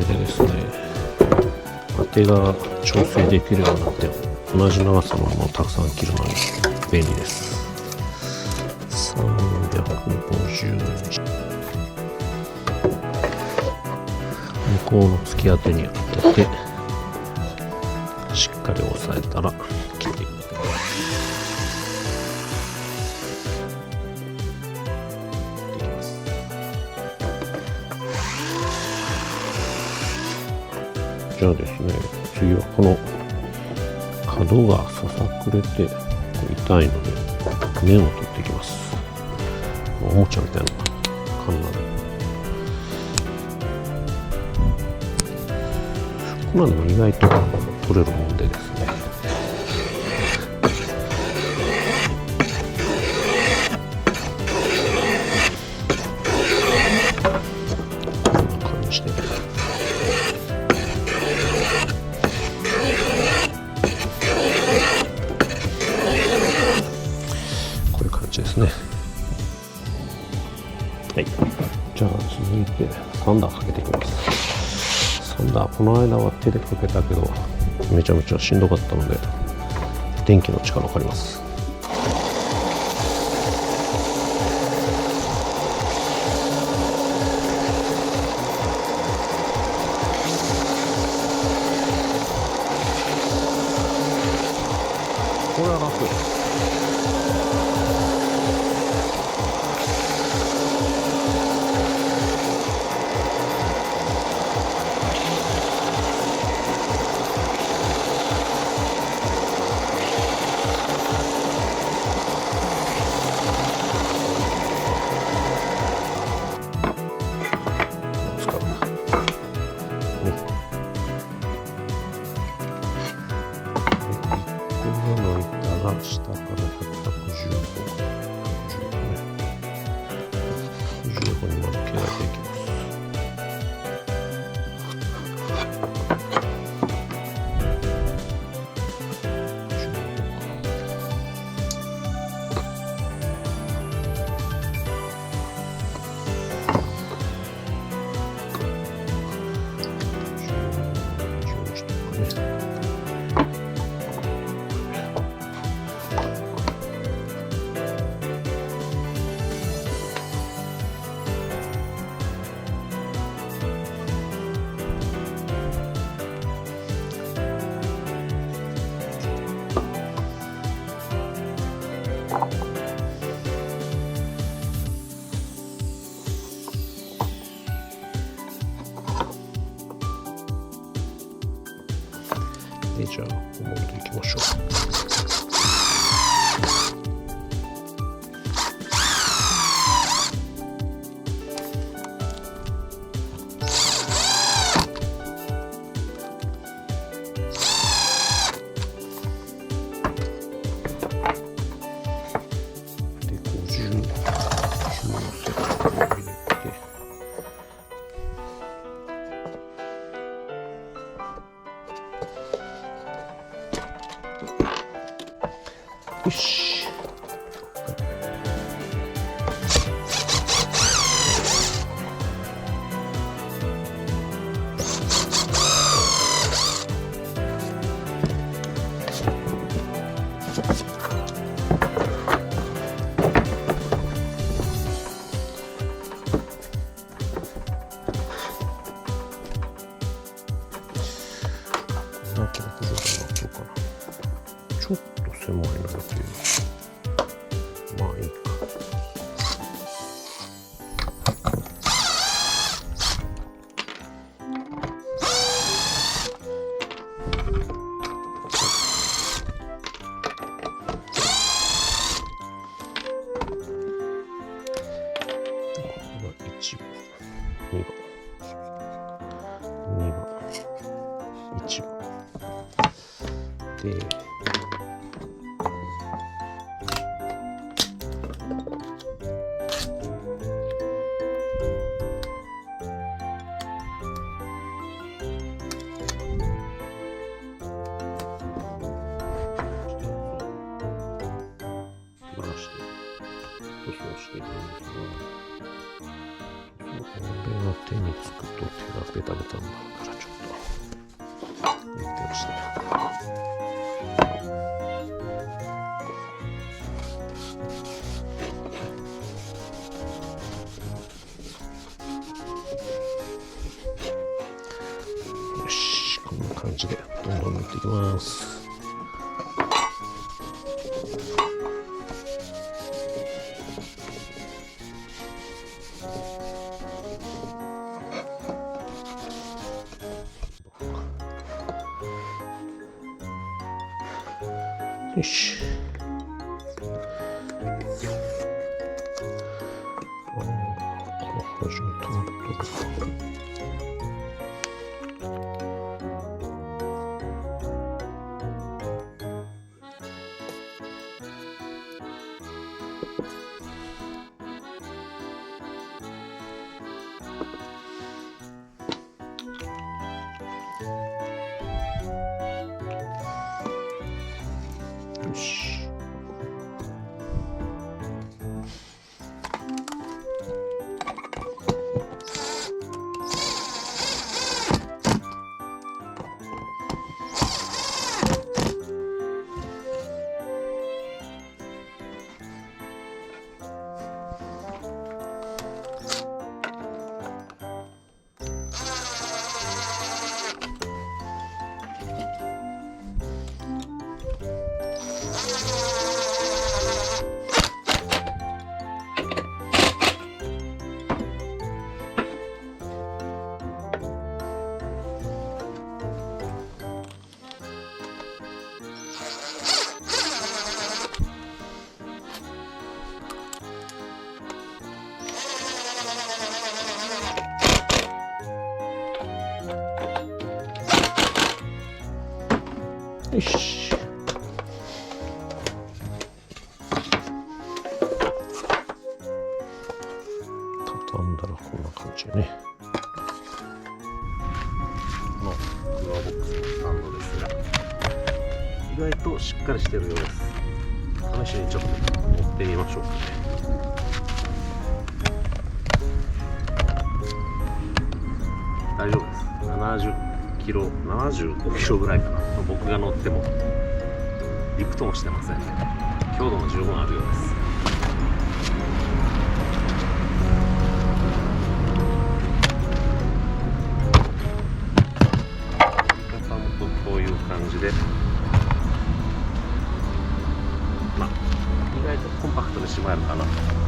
でですね、当てが調整できるようになって、同じ長さのものをたくさん切るのに便利です。350日、向こうの突き当てに当てて、しっかり押さえたら切っていくだけです。じゃあですね、次はこの角がささくれて痛いので面を取っていきます。おもちゃみたいなカンナで、こんなのも意外と取れるもんでですね、こんな感じでですね。はい。じゃあ続いてサンダーかけていきます。サンダー、この間は手でかけたけどめちゃめちゃしんどかったので電気の力を借ります。これは楽。下から115、115にまず切られていきます。じゃあモールでいきましょう。よし。ちょっと狭いなっていう。まあいいか。1番、2番、2番、1番で。塗装していくんですが、塗が手につくと手がベタベタになるからちょっと入れてましたね。よし、こんな感じでどんどん塗っていきます。よし。この端に止まっとく。よし。よし。畳んだらこんな感じやね。このクーラーボックスのスタンドですが、意外としっかりしてるようです。試しにちょっと持ってみましょうかね。大丈夫です。70キロ、75キロぐらいかな。僕が乗ってもびくともしてません。強度も十分あるようです。畳むとこういう感じで、まあ意外とコンパクトにしまえるかなと。